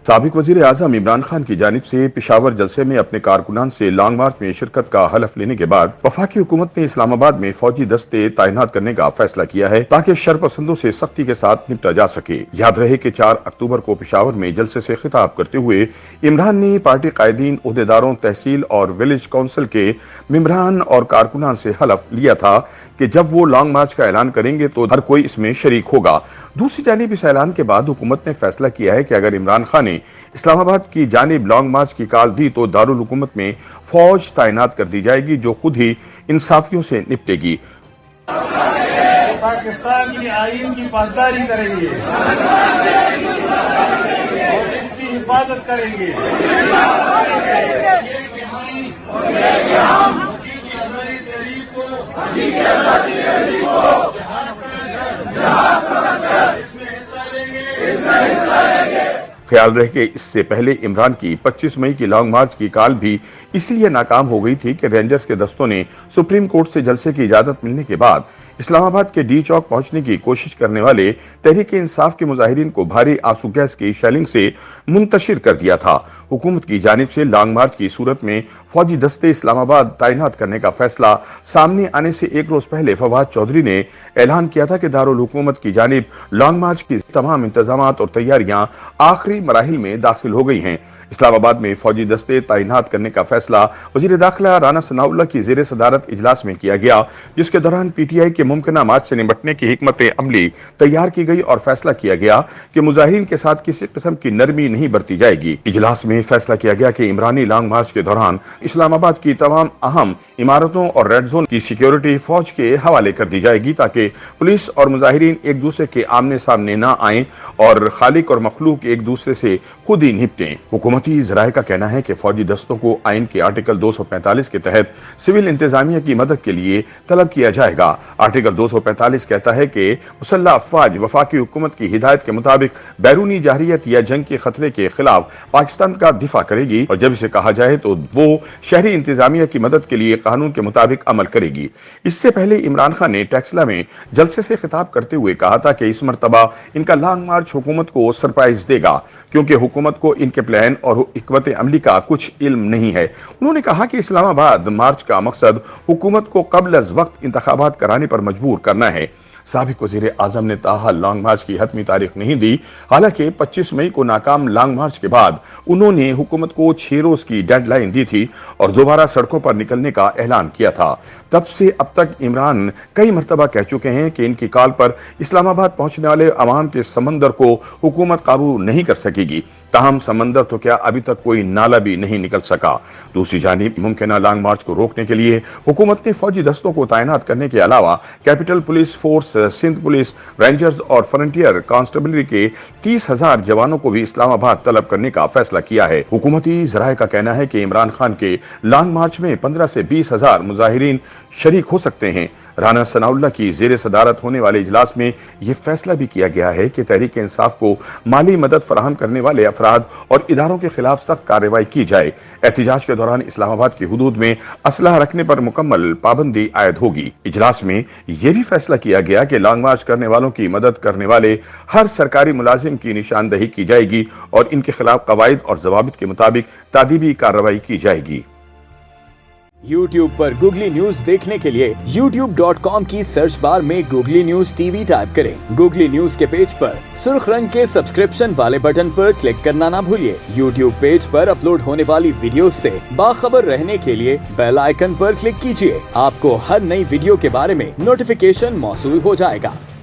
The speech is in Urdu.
سابق وزیر اعظم عمران خان کی جانب سے پشاور جلسے میں اپنے کارکنان سے لانگ مارچ میں شرکت کا حلف لینے کے بعد وفاقی حکومت نے اسلام آباد میں فوجی دستے تعینات کرنے کا فیصلہ کیا ہے تاکہ شرپسندوں سے سختی کے ساتھ نپٹا جا سکے۔ یاد رہے کہ 4 اکتوبر کو پشاور میں جلسے سے خطاب کرتے ہوئے عمران نے پارٹی قائدین، عہدیداروں، تحصیل اور ولیج کونسل کے ممبران اور کارکنان سے حلف لیا تھا کہ جب وہ لانگ مارچ کا اعلان کریں گے تو ہر کوئی اس میں شریک ہوگا۔ دوسری جانب اس اعلان کے بعد حکومت نے فیصلہ کیا ہے کہ اگر عمران خان نے اسلام آباد کی جانب لانگ مارچ کی کال دی تو دارالحکومت میں فوج تعینات کر دی جائے گی جو خود ہی انصافیوں سے نپٹے گی۔ پاکستان کی آئین کی پاسداری کریں گے اور اس کی حفاظت کریں گے۔ خیال رہے کہ اس سے پہلے عمران کی 25 مئی کی لانگ مارچ کی کال بھی اسی لیے ناکام ہو گئی تھی کہ رینجرز کے دستوں نے سپریم کورٹ سے جلسے کی اجازت ملنے کے بعد اسلام آباد کے ڈی چوک پہنچنے کی کوشش کرنے والے تحریک انصاف کے مظاہرین کو بھاری آنسو گیس کی شیلنگ سے منتشر کر دیا تھا۔ حکومت کی جانب سے لانگ مارچ کی صورت میں فوجی دستے اسلام آباد تعینات کرنے کا فیصلہ سامنے آنے سے ایک روز پہلے فواد چودھری نے اعلان کیا تھا کہ دارالحکومت کی جانب لانگ مارچ کی تمام انتظامات اور تیاریاں آخری مراحل میں داخل ہو گئی ہیں۔ اسلام آباد میں فوجی دستے تعینات کرنے کا فیصلہ وزیر داخلہ رانا ثناء اللہ کی زیر صدارت اجلاس میں کیا گیا، جس کے دوران پی ٹی آئی کے ممکنہ مارچ سے نمٹنے کی حکمت عملی تیار کی گئی اور فیصلہ کیا گیا کہ مظاہرین کے ساتھ کسی قسم کی نرمی نہیں برتی جائے گی۔ اجلاس میں فیصلہ کیا گیا کہ عمرانی لانگ مارچ کے دوران اسلام آباد کی تمام اہم عمارتوں اور ریڈ زون کی سیکیورٹی فوج کے حوالے کر دی جائے گی تاکہ پولیس اور مظاہرین ایک دوسرے کے آمنے سامنے نہ آئیں اور خالق اور مخلوق ایک دوسرے سے خود ہی نپٹیں۔ حکومتی ذرائع کا کہنا ہے کہ فوجی دستوں کو آئین کے آرٹیکل 245 کے تحت سول انتظامیہ کی مدد کے لیے طلب کیا جائے گا۔ آرٹیکل 245 کہتا ہے کہ مسلح افواج وفاقی حکومت کی ہدایت کے مطابق بیرونی جارحیت یا جنگ کے خطرے کے خلاف پاکستان کا دفاع کرے گی اور جب اسے کہا جائے تو وہ شہری انتظامیہ کی مدد کے لیے قانون کے مطابق عمل کرے گی۔ اس سے پہلے عمران خان نے ٹیکسلا میں جلسے سے خطاب کرتے ہوئے کہا تھا کہ اس مرتبہ ان کا لانگ مارچ حکومت کو سرپرائز دے گا کیونکہ حکومت کو ان کے پلان اور حکمت عملی کا کچھ علم نہیں ہے۔ انہوں نے کہا کہ اسلام آباد مارچ کا مقصد حکومت کو قبل از وقت انتخابات کرانے پر مجبور کرنا ہے۔ سابق وزیر اعظم نے تاحال لانگ مارچ کی حتمی تاریخ نہیں دی، حالانکہ 25 مئی کو ناکام لانگ مارچ کے بعد انہوں نے حکومت کو 6 روز کی ڈیڈ لائن دی تھی اور دوبارہ سڑکوں پر نکلنے کا اعلان کیا تھا۔ تب سے اب تک عمران کئی مرتبہ کہہ چکے ہیں کہ ان کی کال پر اسلام آباد پہنچنے والے عوام کے سمندر کو حکومت قابو نہیں کر سکے گی، تاہم سمندر تو کیا ابھی تک کوئی نالا بھی نہیں نکل سکا۔ دوسری جانب ممکنہ لانگ مارچ کو روکنے کے لیے حکومت نے فوجی دستوں کو تعینات کرنے کے علاوہ capital police force, Sindh police, rangers اور فرنٹیئر کانسٹیبلری کے 30,000 جوانوں کو بھی اسلام آباد طلب کرنے کا فیصلہ کیا ہے۔ حکومتی ذرائع کا کہنا ہے کہ عمران خان کے لانگ مارچ میں 15 سے 20,000 مظاہرین شریک ہو سکتے ہیں۔ رانا ثناء اللہ کی زیر صدارت ہونے والے اجلاس میں یہ فیصلہ بھی کیا گیا ہے کہ تحریک انصاف کو مالی مدد فراہم کرنے والے افراد اور اداروں کے خلاف سخت کارروائی کی جائے۔ احتجاج کے دوران اسلام آباد کی حدود میں اسلحہ رکھنے پر مکمل پابندی عائد ہوگی۔ اجلاس میں یہ بھی فیصلہ کیا گیا کہ لانگ مارچ کرنے والوں کی مدد کرنے والے ہر سرکاری ملازم کی نشاندہی کی جائے گی اور ان کے خلاف قواعد اور ضوابط کے مطابق تادیبی کارروائی کی جائے گی۔ YouTube پر گوگلی نیوز دیکھنے کے لیے youtube.com کی سرچ بار میں googly news T V type کریں۔ گوگلی نیوز کے پیج پر سرخ رنگ کے سبسکرپشن والے بٹن پر کلک کرنا نہ بھولیے۔ YouTube پیج پر اپلوڈ ہونے والی ویڈیوز سے باخبر رہنے کے لیے بیل آئیکن پر کلک کیجیے۔ آپ کو ہر نئی ویڈیو کے بارے میں نوٹیفیکیشن موصول ہو جائے گا۔